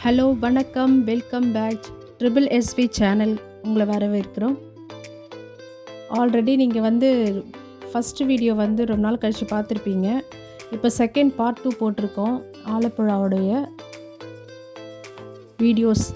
Hello வணக்கம், welcome back triple SV channel உங்களை வரவேற்கிறோம். ஆல்ரெடி நீங்கள் ஃபஸ்ட்டு வீடியோ ரொம்ப நாள் கழித்து பார்த்துருப்பீங்க. இப்போ செகண்ட் பார்ட் 2 போட்டிருக்கோம். ஆலப்புழாவுடைய வீடியோஸ்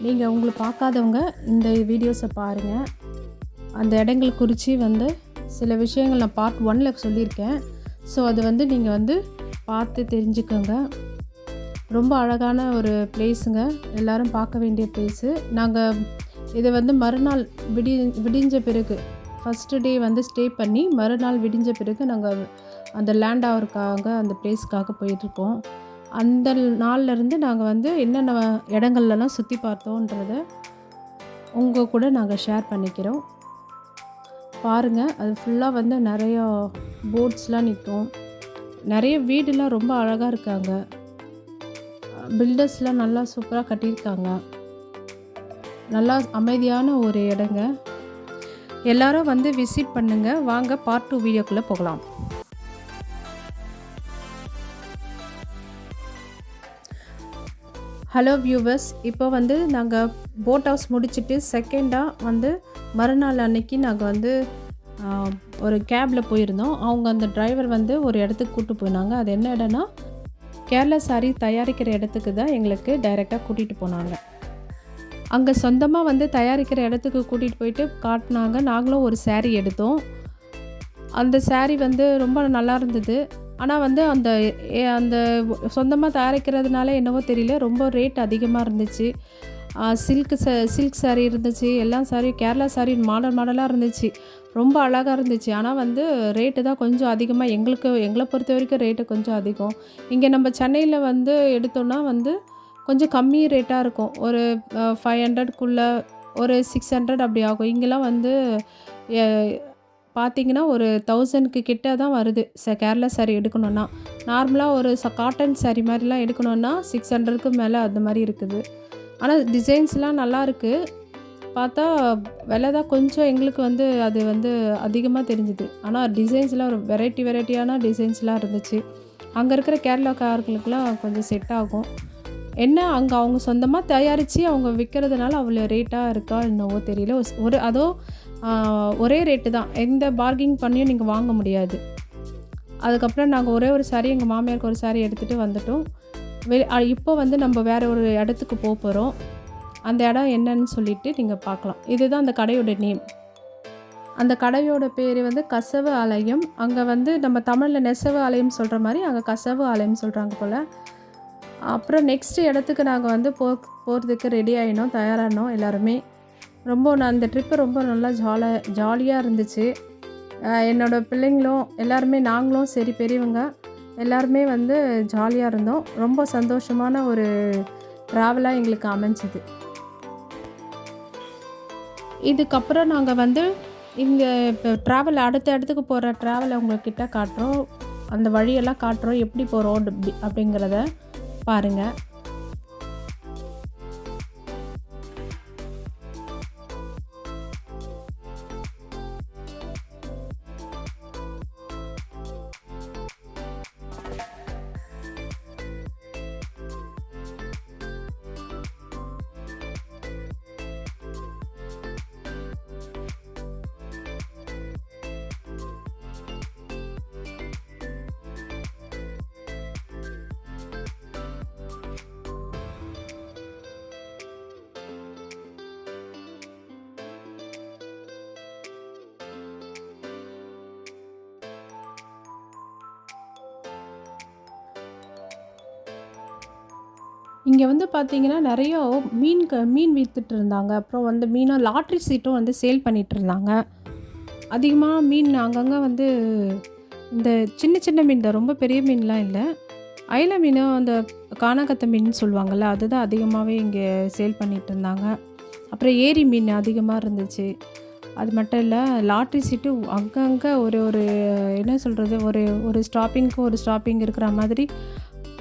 நீங்கள் உங்களை பார்க்காதவங்க இந்த வீடியோஸை பாருங்கள். அந்த இடங்கள் குறித்து சில விஷயங்கள் நான் பார்ட் 1ல் சொல்லியிருக்கேன். ஸோ அது நீங்கள் பார்த்து தெரிஞ்சுக்கோங்க. ரொம்ப அழகான ஒரு பிளேஸுங்க, எல்லோரும் பார்க்க வேண்டிய பிளேஸு. நாங்கள் இதை மறுநாள் விடிஞ்ச பிறகு ஃபஸ்ட்டு டே ஸ்டே பண்ணி மறுநாள் விடிஞ்ச பிறகு நாங்கள் அந்த லேண்ட் ஆவருக்காக அந்த பிளேஸுக்காக போயிட்டுருக்கோம். அந்த நாள்லேருந்து நாங்கள் என்னென்ன இடங்கள்லாம் சுற்றி பார்த்தோன்றதை உங்கள் கூட நாங்கள் ஷேர் பண்ணிக்கிறோம். பாருங்கள், அது ஃபுல்லாக நிறையா போட்ஸ்லாம் நிற்கும். நிறைய வீடுலாம் ரொம்ப அழகாக இருக்காங்க. பில்டர்ஸ்லாம் நல்லா சூப்பராக கட்டியிருக்காங்க. நல்லா அமைதியான ஒரு இடங்க. எல்லாரும் விசிட் பண்ணுங்கள். வாங்க பார்ட் 2 வீடியோக்குள்ளே போகலாம். ஹலோ வியூவர்ஸ், இப்போ நாங்கள் போட் ஹவுஸ் முடிச்சுட்டு செகண்டாக மறுநாள் அன்னைக்கு நாங்கள் ஒரு கேபில் போயிருந்தோம். அவங்க அந்த டிரைவர் ஒரு இடத்துக்கு கூப்பிட்டு போனாங்க. அது என்ன இடம்னா கேரளா சாரி தயாரிக்கிற இடத்துக்கு தான் எங்களுக்கு டைரெக்டாக கூட்டிகிட்டு போனாங்க. அங்கே சொந்தமாக தயாரிக்கிற இடத்துக்கு கூட்டிகிட்டு போயிட்டு காட்டினாங்க. நாங்களும் ஒரு சாரீ எடுத்தோம். அந்த சாரீ ரொம்ப நல்லா இருந்தது. ஆனால் அந்த அந்த சொந்தமாக தயாரிக்கிறதுனால என்னவோ தெரியல, ரொம்ப ரேட் அதிகமாக இருந்துச்சு. சில்க் சாரீ இருந்துச்சு, எல்லாம் சாரீ கேரளா சாரீ மாடலாக இருந்துச்சு. ரொம்ப அழகாக இருந்துச்சு. ஆனால் ரேட்டு தான் கொஞ்சம் அதிகமாக எங்களை பொறுத்த வரைக்கும் ரேட்டு கொஞ்சம் அதிகம். இங்கே நம்ம சென்னையில் எடுத்தோன்னா கொஞ்சம் கம்மி ரேட்டாக இருக்கும். ஒரு 500க்குள்ளே ஒரு 600 அப்படி ஆகும். இங்கெல்லாம் பார்த்திங்கன்னா ஒரு 1000க்கு கிட்ட தான் வருது. கேரளா சாரீ எடுக்கணுன்னா. நார்மலாக ஒரு காட்டன் சாரீ மாதிரிலாம் எடுக்கணுன்னா 600க்கு மேலே அந்த மாதிரி இருக்குது. ஆனால் டிசைன்ஸ்லாம் நல்லாயிருக்கு. பார்த்தா விலை தான் கொஞ்சம் எங்களுக்கு அது அதிகமாக தெரிஞ்சுது. ஆனால் டிசைன்ஸ்லாம் ஒரு வெரைட்டியான டிசைன்ஸ்லாம் இருந்துச்சு. அங்கே இருக்கிற கேரளாக்காரர்களுக்கெலாம் கொஞ்சம் செட் ஆகும். என்ன அங்கே அவங்க சொந்தமாக தயாரித்து அவங்க விற்கிறதுனால அவ்வளோ ரேட்டாக இருக்கா என்னவோ தெரியல. ஒரே ரேட்டு தான், எந்த பார்கிங் பண்ணியும் நீங்கள் வாங்க முடியாது. அதுக்கப்புறம் நாங்கள் ஒரே ஒரு சாரீ, எங்கள் மாமியாருக்கு ஒரு சாரீ எடுத்துகிட்டு வந்துட்டோம். இப்போ நம்ம வேறு ஒரு இடத்துக்கு போகிறோம். அந்த இடம் என்னன்னு சொல்லிட்டு நீங்கள் பார்க்கலாம். இதுதான் அந்த கடையோட நேம். அந்த கடையோட பேர் கசவு ஆலயம். அங்கே நம்ம தமிழில் நெசவு ஆலயம் சொல்கிற மாதிரி அங்கே கசவு ஆலயம் சொல்கிறாங்க போல். அப்புறம் நெக்ஸ்ட்டு இடத்துக்கு நாங்கள் போகிறதுக்கு ரெடி ஆகினோம், தயாராகினோம் எல்லாருமே. அந்த ட்ரிப்பு ரொம்ப நல்லா ஜாலியாக இருந்துச்சு. என்னோடய பிள்ளைங்களும் எல்லாருமே, நாங்களும் சரி பெரியவங்க எல்லாருமே ஜாலியாக இருந்தோம். ரொம்ப சந்தோஷமான ஒரு ட்ராவலாக எங்களுக்கு அமைஞ்சிது. இதுக்கப்புறம் நாங்கள் இங்கே இப்போ ட்ராவல் அடுத்த இடத்துக்கு போகிற ட்ராவலை உங்கள்கிட்ட காட்டுறோம். அந்த வழியெல்லாம் காட்டுறோம், எப்படி போகிறோம் அப்படிங்கிறத பாருங்கள். இங்கே பார்த்தீங்கன்னா நிறைய மீன் விற்றுட்டு இருந்தாங்க. அப்புறம் மீனை லாட்ரி சீட்டும் சேல் பண்ணிகிட்டு இருந்தாங்க. அதிகமாக மீன் அங்கங்கே இந்த சின்ன மீன் தான், ரொம்ப பெரிய மீன்லாம் இல்லை. அயில மீனும் அந்த கானாங்கத்தை மீன் சொல்லுவாங்கள்ல, அதுதான் அதிகமாகவே இங்கே சேல் பண்ணிகிட்டு இருந்தாங்க. அப்புறம் ஏரி மீன் அதிகமாக இருந்துச்சு. அது மட்டும் இல்லை, லாட்ரி சீட்டு அங்கங்கே ஒரு என்ன சொல்கிறது, ஒரு ஸ்டாப்பிங்க்கு ஒரு ஸ்டாப்பிங் இருக்கிற மாதிரி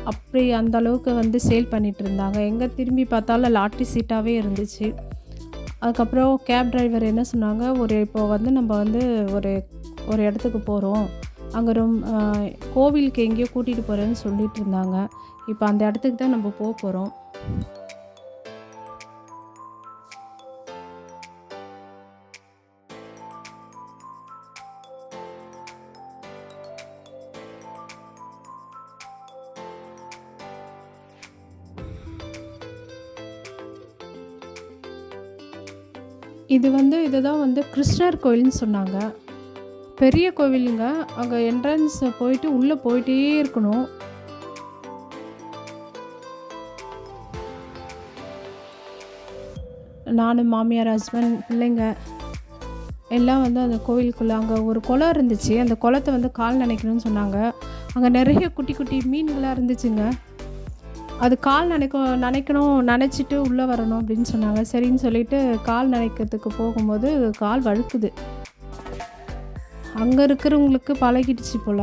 அப்படி அந்த அளவுக்கு சேல் பண்ணிகிட்டு இருந்தாங்க. எங்கே திரும்பி பார்த்தாலும் லாட்ரி சீட்டாகவே இருந்துச்சு. அதுக்கப்புறம் கேப் டிரைவர் என்ன சொன்னாங்க, இப்போ நம்ம ஒரு இடத்துக்கு போகிறோம், அங்கே கோவிலுக்கு எங்கேயோ கூட்டிகிட்டு போகிறேன்னு சொல்லிட்டு இருந்தாங்க. இப்போ அந்த இடத்துக்கு தான் நம்ம போகிறோம். இதுதான் வந்து கிருஷ்ணர் கோயில்னு சொன்னாங்க. பெரிய கோவிலுங்க. அங்க என்ட்ரன்ஸ் போயிட்டு உள்ள போயிட்டே இருக்கணும். நானு, மாமியார், ஹஸ்பண்ட், பிள்ளைங்க எல்லாம் வந்து அந்த கோவிலுக்குள்ள அங்க ஒரு குளம் இருந்துச்சு. அந்த குளத்த வந்து கால் நனைக்கணும்னு சொன்னாங்க. அங்க நெறைய குட்டி, குட்டி மீன்களா இருந்துச்சுங்க. அது கால் நனைக்கணும், நனைச்சிட்டு உள்ள வரணும் அப்படின்னு சொன்னாங்க. சரின்னு சொல்லிட்டு கால் நனைக்கிறதுக்கு போகும்போது கால் வழுக்குது. அங்க இருக்கிறவங்களுக்கு பழகிடுச்சு போல.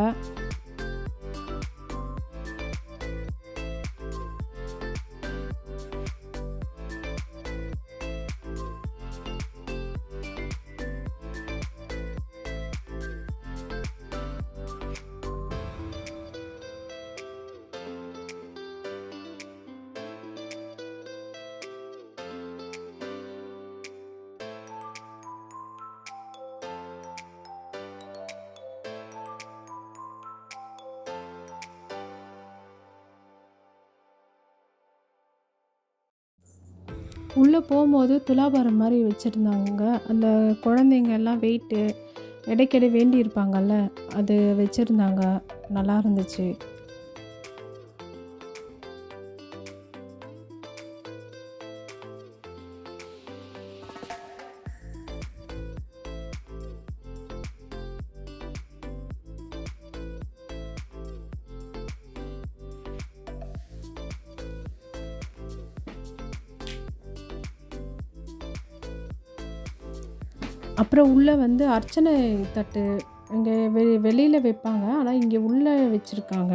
உள்ள போம்போது துலாபாரம் மாரி வச்சிருந்தாங்கங்க. அந்த குழந்தைங்க எல்லாம் வெயிட்டு எடைக்கெடை வேண்டியிருப்பாங்கல்ல, அது வச்சிருந்தாங்க. நல்லா இருந்துச்சு. அப்புறம் உள்ள வந்து அர்ச்சனை தட்டு இங்க வெளியில வைப்பாங்க. ஆனா இங்க உள்ள வச்சிருக்காங்க.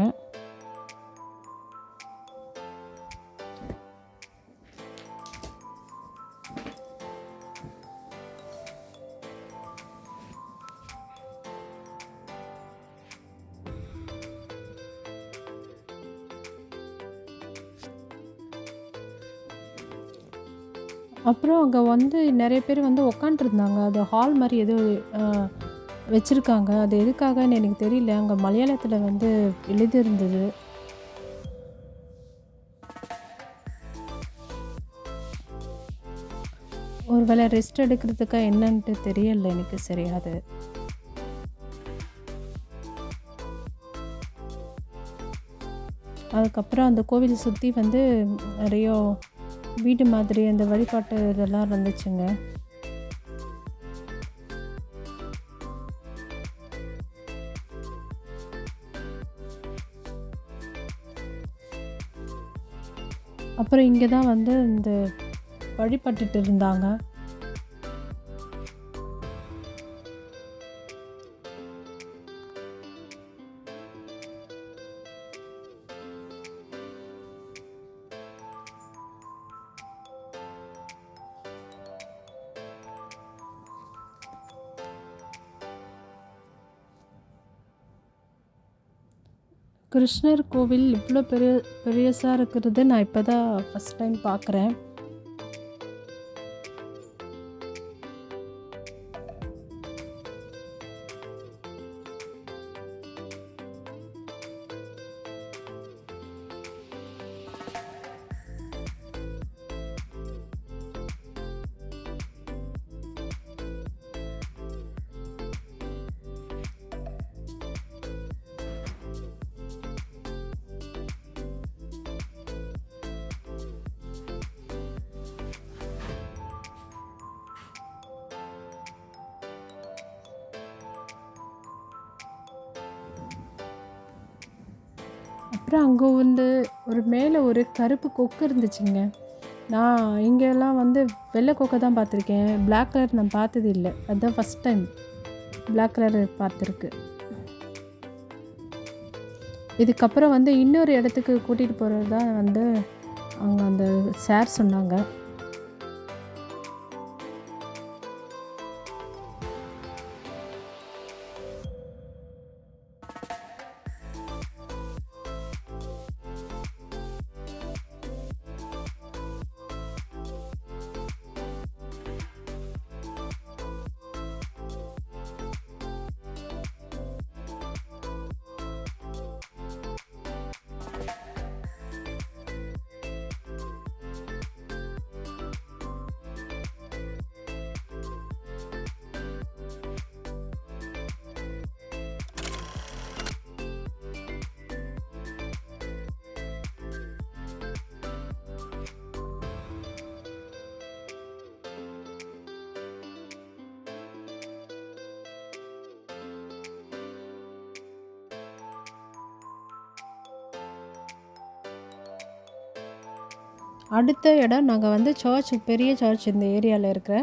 அப்புறம் அங்க வந்து நெறைய பேர் வந்து உட்காண்ட்ருந்தாங்க. அது ஹால் மாரி ஏதோ அ வச்சிருக்காங்க. அது எதுக்காகன்னு எனக்கு தெரியல. அங்க மலையாளத்தில வந்து எழுதியிருந்தது. ஒரு வேளை ரெஸ்ட் எடுக்கிறதுக்கா என்னன்ட்டு தெரியல எனக்கு சரியா அது. அதுக்கப்புறம் அந்த கோவில சுத்தி வந்து நெறைய வீடு மாதிரி அந்த வழிபாட்டு இதெல்லாம் இருந்துச்சுங்க. அப்புறம் இங்க தான் வந்து இந்த வழிபட்டுட்டு இருந்தாங்க. கிருஷ்ணர் கோவில் இவ்ளோ பெருசா இருக்கிறது நான் இப்ப தான் ஃபர்ஸ்ட் டைம் பார்க்குறேன். அப்புறம் அங்க வந்து மேல ஒரு கருப்பு கொக்கு இருந்துச்சுங்க. நான் இங்கெல்லாம் வந்து வெள்ள கொக்க தான் பார்த்துருக்கேன். பிளாக் கலர் நான் பார்த்தது இல்ல. அதுதான் ஃபர்ஸ்ட் டைம் பிளாக் கலர் பார்த்துருக்கு. இதுக்கப்புறம் வந்து இன்னொரு இடத்துக்கு கூட்டிட்டு போறது தான் வந்து அவங்க அந்த சார் சொன்னாங்க. அடுத்த இடம் நாங்கள் வந்து சர்ச், பெரிய சர்ச், இந்த ஏரியாவில் இருக்கிற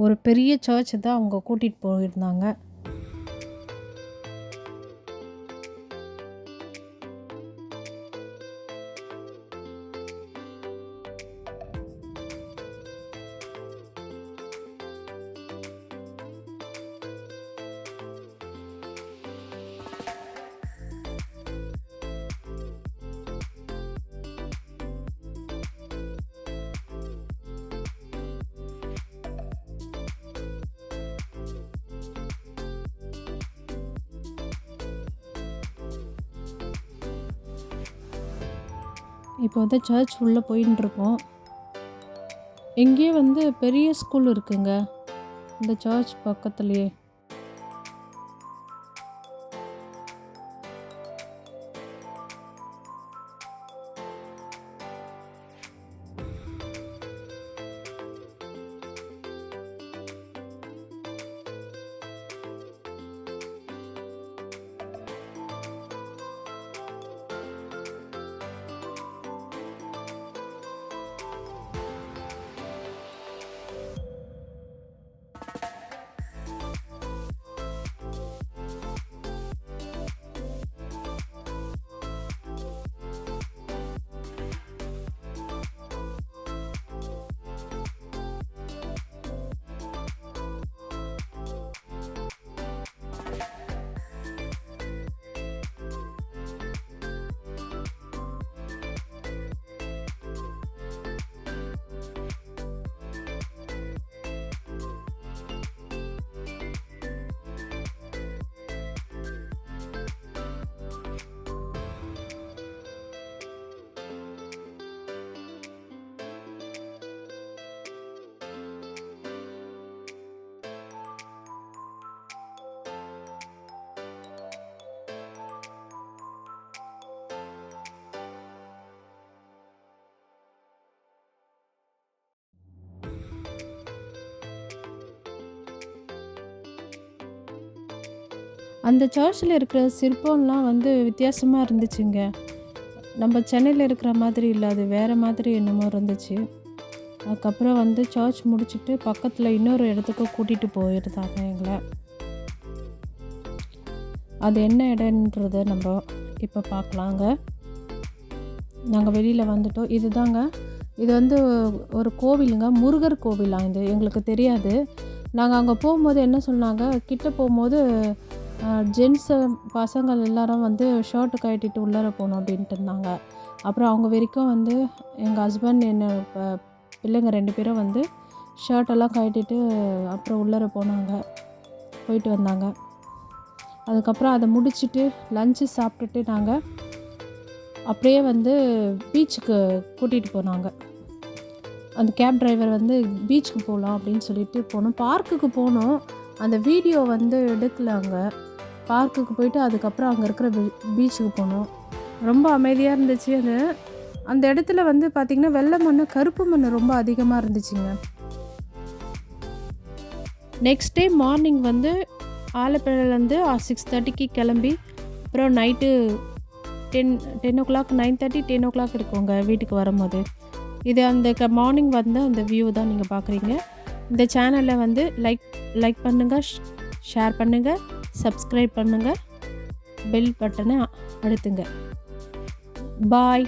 ஒரு பெரிய சர்ச் தான் அவங்க கூட்டிகிட்டு போயிருந்தாங்க. இப்போ வந்து சர்ச் உள்ளே போயின்ட்டுருக்கோம். இங்கேயே வந்து பெரிய ஸ்கூல் இருக்குங்க, இந்த சர்ச் பக்கத்துலேயே. அந்த சர்ச்சில் இருக்கிற சிற்பம்லாம் வந்து வித்தியாசமாக இருந்துச்சுங்க. நம்ம சென்னையில் இருக்கிற மாதிரி இல்லை, அது வேறு மாதிரி என்னமோ இருந்துச்சு. அதுக்கப்புறம் வந்து சர்ச் முடிச்சுட்டு பக்கத்தில் இன்னொரு இடத்துக்கு கூட்டிகிட்டு போயிருந்தாங்க எங்களை. அது என்ன இடம்ன்றதை நம்ம இப்போ பார்க்கலாங்க. நாங்கள் வெளியில் வந்துட்டோம். இதுதாங்க, இது வந்து ஒரு கோவிலுங்க, முருகர் கோவிலாம். இது எங்களுக்கு தெரியாது. நாங்கள் அங்கே போகும்போது என்ன சொன்னாங்க, கிட்ட போகும்போது ஜென்ஸு பசங்கள் எல்லாரும் வந்து ஷர்ட்டு கழட்டிட்டு உள்ளார போகணும் அப்படின்ட்டு இருந்தாங்க. அப்புறம் அவங்க வரைக்கும் வந்து எங்கள் ஹஸ்பண்ட், என்னோட பிள்ளைங்க 2 பேரும் வந்து ஷர்ட்டெல்லாம் கழட்டிட்டு அப்புறம் உள்ளார போயிட்டு வந்தாங்க. அதுக்கப்புறம் அதை முடிச்சுட்டு லஞ்சு சாப்பிட்டுட்டு நாங்கள் அப்படியே வந்து பீச்சுக்கு கூட்டிகிட்டு போனாங்க. அந்த கேப் டிரைவர் வந்து பீச்சுக்கு போகலாம் அப்படின்னு சொல்லிட்டு போனோம். பார்க்குக்கு போனோம். அந்த வீடியோ வந்து எடுக்கல. அங்கே பார்க்குக்கு போயிட்டு அதுக்கப்புறம் அங்கே இருக்கிற பீச்சுக்கு போனோம். ரொம்ப அமைதியாக இருந்துச்சு. அந்த இடத்துல வந்து பார்த்திங்கன்னா வெள்ளை மண், கருப்பு மண் ரொம்ப அதிகமாக இருந்துச்சுங்க. நெக்ஸ்ட் டே மார்னிங் வந்து ஆலப்புழாலேருந்து 6:30க்கு கிளம்பி அப்புறம் நைட்டு 10 o'clock, 9:30, 10 o'clock இருக்குங்க வீட்டுக்கு வரும்போது. இது அந்த மார்னிங் வந்து அந்த வியூ தான் நீங்கள் பார்க்குறீங்க. இந்த சேனலை வந்து லைக் பண்ணுங்கள், ஷேர் பண்ணுங்கள், சப்ஸ்கிரைப் பண்ணுங்கள், பெல் பட்டனை அழுத்துங்க. பாய்,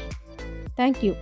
தேங்க்யூ.